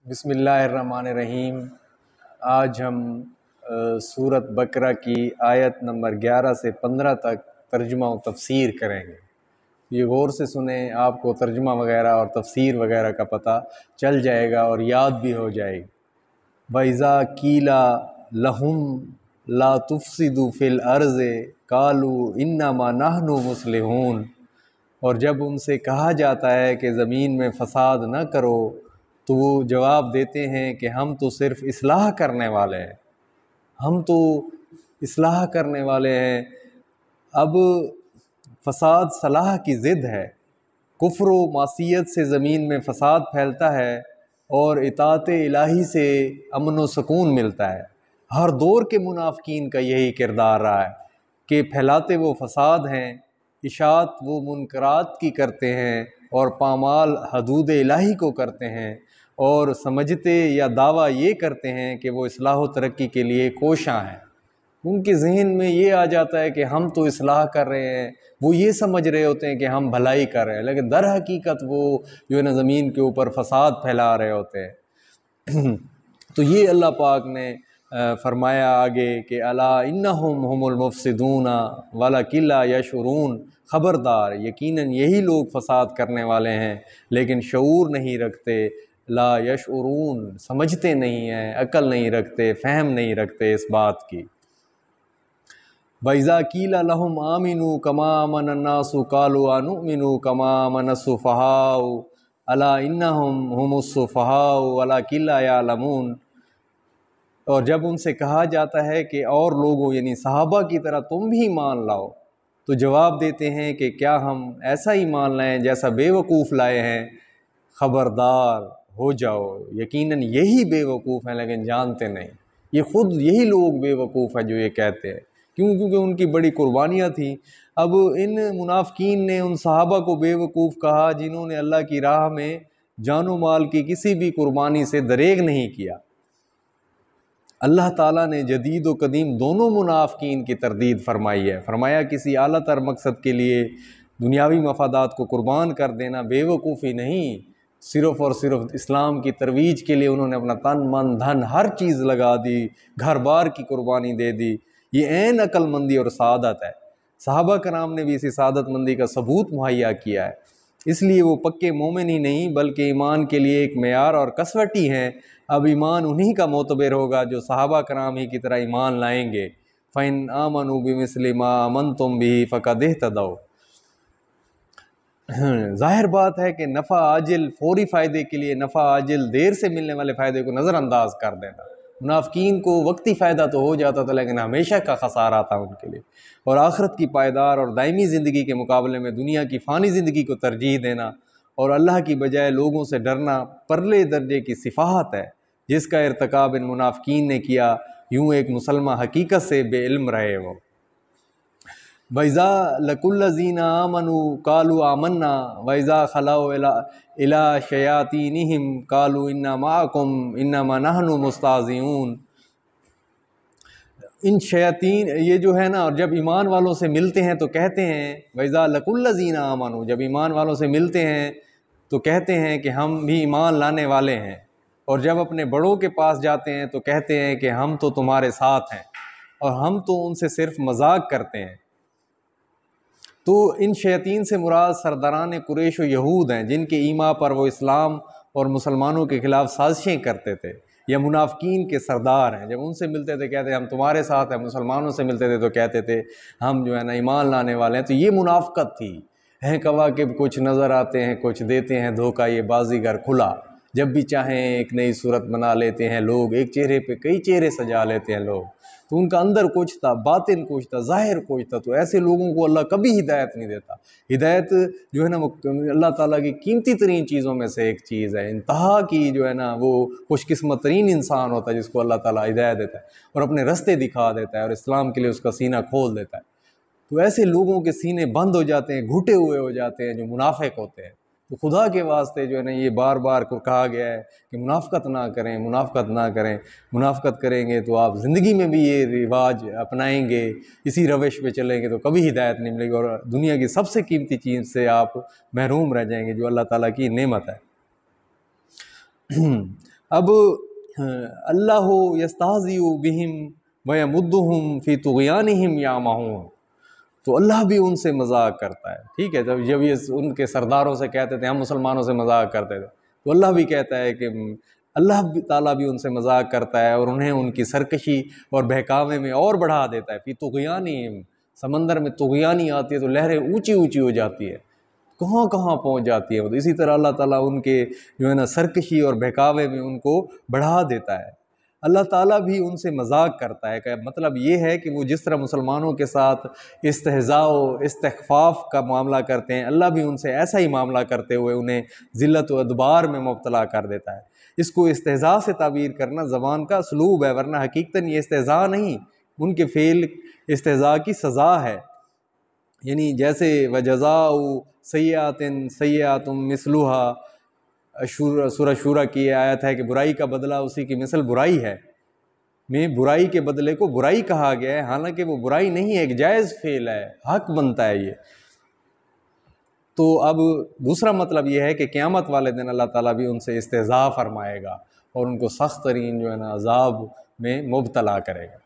بسم اللہ الرحمن الرحیم۔ آج ہم سورۃ بقرہ کی آیت نمبر 11 سے 15 تک ترجمہ و تفسیر کریں گے۔ یہ غور سے سنیں، آپ کو ترجمہ وغیرہ اور تفسیر وغیرہ کا پتہ چل جائے گا اور یاد بھی ہو جائے گی۔ وَإِذَا قِيلَ لَهُمْ لَا تُفْسِدُوا فِي الْأَرْضِ قَالُوا إِنَّمَا نَحْنُ مُصْلِحُونَ، اور جب ان سے کہا جاتا ہے کہ زمین میں فساد نہ کرو تو وہ جواب دیتے ہیں کہ ہم تو صرف اصلاح کرنے والے ہیں، ہم تو اصلاح کرنے والے ہیں۔ اب فساد صلاح کی ضد ہے۔ کفر و معصیت سے زمین میں فساد پھیلتا ہے اور اطاعت الہی سے امن و سکون ملتا ہے۔ ہر دور کے منافقین کا یہی کردار رہا ہے کہ پھیلاتے وہ فساد ہیں، اشاعت وہ منکرات کی کرتے ہیں اور پامال حدود الہی کو کرتے ہیں، اور سمجھتے یا دعویٰ یہ کرتے ہیں کہ وہ اصلاح و ترقی کے لیے کوشاں ہیں۔ ان کے ذہن میں یہ آ جاتا ہے کہ ہم تو اصلاح کر رہے ہیں، وہ یہ سمجھ رہے ہوتے ہیں کہ ہم بھلائی کر رہے ہیں، لیکن در حقیقت وہ جو ہے نا زمین کے اوپر فساد پھیلا رہے ہوتے ہیں۔ تو یہ اللہ پاک نے فرمایا آگے کہ الا انہم ہم المفسدون ولکن لا یشعرون، خبردار یقیناً یہی لوگ فساد کرنے والے ہیں لیکن شعور نہیں رکھتے، لا یشعرون سمجھتے نہیں ہیں، عقل نہیں رکھتے، فہم نہیں رکھتے اس بات کی۔ وَإِذَا قِيلَ لَهُمْ آمِنُوا كَمَا آمَنَ النَّاسُ قَالُوا أَنُؤْمِنُ كَمَا آمَنَ السُّفَهَاءُ أَلَا إِنَّهُمْ هُمُ السُّفَهَاءُ وَلَكِن لَا يَعْلَمُونَ، اور جب ان سے کہا جاتا ہے کہ اور لوگوں یعنی صحابہ کی طرح تم بھی ایمان لاؤ تو جواب دیتے ہیں کہ کیا ہم ایسا ایمان لائیں جیسا بے وقوف لائے ہیں؟ خبردار ہو جاؤ، یقیناً یہی بے وقوف ہیں لیکن جانتے نہیں۔ یہ خود یہی لوگ بے وقوف ہیں جو یہ کہتے ہیں، کیونکہ ان کی بڑی قربانیاں تھیں۔ اب ان منافقین نے ان صحابہ کو بے وقوف کہا جنہوں نے اللہ کی راہ میں جان و مال کی کسی بھی قربانی سے دریغ نہیں کیا۔ اللہ تعالیٰ نے جدید و قدیم دونوں منافقین کی تردید فرمائی ہے۔ فرمایا کسی اعلیٰ تر مقصد کے لیے دنیاوی مفادات کو قربان کر دینا بے وقوفی نہیں، صرف اور صرف اسلام کی ترویج کے لیے انہوں نے اپنا تن من دھن ہر چیز لگا دی، گھر بار کی قربانی دے دی۔ یہ عین عقل مندی اور سعادت ہے۔ صحابہ کرام نے بھی اسی سعادت مندی کا ثبوت مہیا کیا ہے، اس لیے وہ پکے مومن ہی نہیں بلکہ ایمان کے لیے ایک معیار اور کسوٹی ہیں۔ اب ایمان انہی کا معتبر ہوگا جو صحابہ کرام ہی کی طرح ایمان لائیں گے۔ فَإِنْ آمَنُوا بِمِثْلِ مَا آمَنْتُمْ بِهِ فَقَدِ اهْتَدَوْا۔ ظاہر بات ہے کہ نفع عاجل فوری فائدے کے لیے نفع عاجل دیر سے ملنے والے فائدے کو نظر انداز کر دینا، منافقین کو وقتی فائدہ تو ہو جاتا تھا لیکن ہمیشہ کا خسارہ تھا ان کے لیے، اور آخرت کی پائیدار اور دائمی زندگی کے مقابلے میں دنیا کی فانی زندگی کو ترجیح دینا اور اللہ کی بجائے لوگوں سے ڈرنا پرلے درجے کی صفات ہے جس کا ارتکاب ان منافقین نے کیا۔ یوں ایک مسلمہ حقیقت سے بے علم رہے وہ۔ وَإِذَا لَقُوا الَّذِينَ آمَنُوا قَالُوا آمَنَّا وَإِذَا خَلَوْا إِلَىٰ شَيَاطِينِهِمْ قَالُوا إِنَّا مَعَكُمْ إِنَّمَا نَحْنُ مُسْتَهْزِئُونَ۔ ان شیاطین یہ جو ہے نا، اور جب ایمان والوں سے ملتے ہیں تو کہتے ہیں وَإِذَا لَقُوا الَّذِينَ آمَنُوا، جب ایمان والوں سے ملتے ہیں تو کہتے ہیں کہ ہم بھی ایمان لانے والے ہیں، اور جب اپنے بڑوں کے پاس جاتے ہیں تو کہتے ہیں کہ ہم تو تمہارے ساتھ ہیں اور ہم تو ان سے صرف مذاق کرتے ہیں۔ تو ان شیاطین سے مراد سرداران قریش و یہود ہیں جن کے ایما پر وہ اسلام اور مسلمانوں کے خلاف سازشیں کرتے تھے، یا منافقین کے سردار ہیں۔ جب ان سے ملتے تھے کہتے ہیں ہم تمہارے ساتھ ہیں، مسلمانوں سے ملتے تھے تو کہتے تھے ہم جو ہے نا ایمان لانے والے ہیں۔ تو یہ منافقت تھی۔ ہیں کواکب کچھ نظر آتے ہیں کچھ دیتے ہیں دھوکہ، یہ بازیگر کھلا، جب بھی چاہیں ایک نئی صورت بنا لیتے ہیں لوگ، ایک چہرے پہ کئی چہرے سجا لیتے ہیں لوگ۔ تو ان کا اندر کچھ تھا، باطن کچھ تھا، ظاہر کچھ تھا۔ تو ایسے لوگوں کو اللہ کبھی ہدایت نہیں دیتا۔ ہدایت جو ہے نا وہ اللہ تعالیٰ کی قیمتی ترین چیزوں میں سے ایک چیز ہے، انتہا کی جو ہے نا وہ خوش قسمت ترین انسان ہوتا ہے جس کو اللہ تعالیٰ ہدایت دیتا ہے اور اپنے رستے دکھا دیتا ہے اور اسلام کے لیے اس کا سینہ کھول دیتا ہے۔ تو ایسے لوگوں کے سینے بند ہو جاتے ہیں، گھٹے ہوئے ہو جاتے ہیں جو منافق ہوتے ہیں۔ تو خدا کے واسطے جو ہے نا یہ بار بار کہا گیا ہے کہ منافقت نہ کریں، منافقت نہ کریں۔ منافقت کریں گے تو آپ زندگی میں بھی یہ رواج اپنائیں گے، اسی روش پہ چلیں گے تو کبھی ہدایت نہیں ملے گی اور دنیا کی سب سے قیمتی چیز سے آپ محروم رہ جائیں گے جو اللہ تعالیٰ کی نعمت ہے۔ اب اللہ یستہزئ بہم ویمدہم فی طغیانہم یعمہون، تو اللہ بھی ان سے مذاق کرتا ہے، ٹھیک ہے، جب یہ ان کے سرداروں سے کہتے تھے ہم مسلمانوں سے مذاق کرتے تھے، تو اللہ بھی کہتا ہے کہ اللہ تعالیٰ بھی ان سے مذاق کرتا ہے اور انہیں ان کی سرکشی اور بہکاوے میں اور بڑھا دیتا ہے۔ فی طغیانہم، سمندر میں طغیانی آتی ہے تو لہریں اونچی اونچی ہو جاتی ہے، کہاں کہاں پہنچ جاتی ہے، تو اسی طرح اللہ تعالیٰ ان کے جو ہے نا سرکشی اور بہکاوے میں ان کو بڑھا دیتا ہے۔ اللہ تعالیٰ بھی ان سے مذاق کرتا ہے، کہ مطلب یہ ہے کہ وہ جس طرح مسلمانوں کے ساتھ استہزاء و استخفاف کا معاملہ کرتے ہیں، اللہ بھی ان سے ایسا ہی معاملہ کرتے ہوئے انہیں ذلت و ادبار میں مبتلا کر دیتا ہے۔ اس کو استہزاء سے تعبیر کرنا زبان کا اسلوب ہے، ورنہ حقیقتاً یہ استہزاء نہیں، ان کے فعل استہزاء کی سزا ہے۔ یعنی جیسے وجزاء سیئات سیئات مثلھا، سورہ شورى کی یہ آیت ہے کہ برائی کا بدلہ اسی کی مثل برائی ہے، میں برائی کے بدلے کو برائی کہا گیا ہے، حالانکہ وہ برائی نہیں ہے، ایک جائز فعل ہے، حق بنتا ہے یہ۔ تو اب دوسرا مطلب یہ ہے کہ قیامت والے دن اللہ تعالیٰ بھی ان سے استہزاء فرمائے گا اور ان کو سخت ترین جو ہے نا عذاب میں مبتلا کرے گا۔